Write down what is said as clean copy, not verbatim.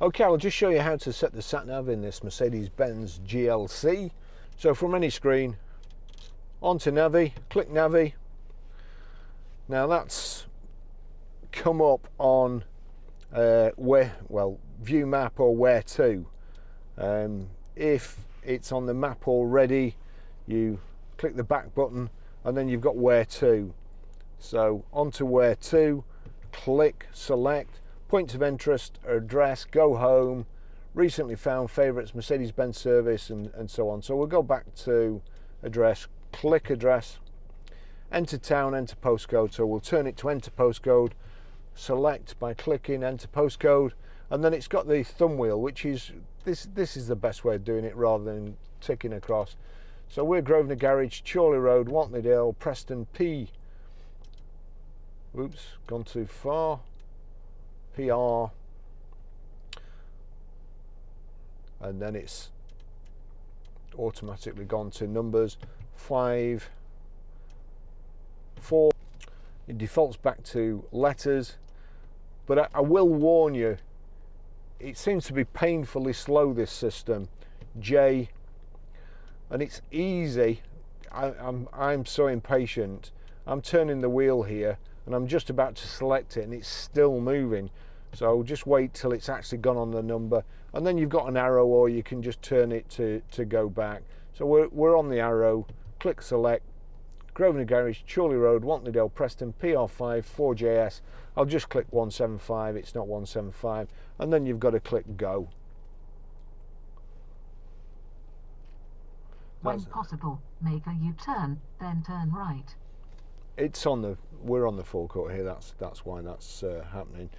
Okay, I'll just show you how to set the sat-nav in this Mercedes-Benz GLC. So from any screen, onto Navi, click Navi. Now that's come up on view map or where to. If it's on the map already, you click the back button and then you've got where to. So onto where to, click, select, points of interest, address, go home, recently found, favourites, Mercedes-Benz service, and so on. So we'll go back to address, click address, enter town, enter postcode. So we'll turn it to enter postcode, select by clicking enter postcode, and then it's got the thumb wheel, which is this is the best way of doing it rather than ticking across. So we're Grosvenor Garage, Chorley Road, Wantleydale, Preston P. Oops, gone too far. PR, and then it's automatically gone to numbers 5, 4. It defaults back to letters, but I will warn you, it seems to be painfully slow, this system. J, and it's easy. I'm so impatient. I'm turning the wheel here and I'm just about to select it and it's still moving. So just wait till it's actually gone on the number, and then you've got an arrow, or you can just turn it to go back. So we're on the arrow, click select, Grosvenor Garage, Chorley Road, Wantleydale, Preston, PR5, 4JS. I'll just click 175, it's not 175, and then you've got to click go. When possible, make a U-turn, then turn right. We're on the forecourt here, that's why that's happening.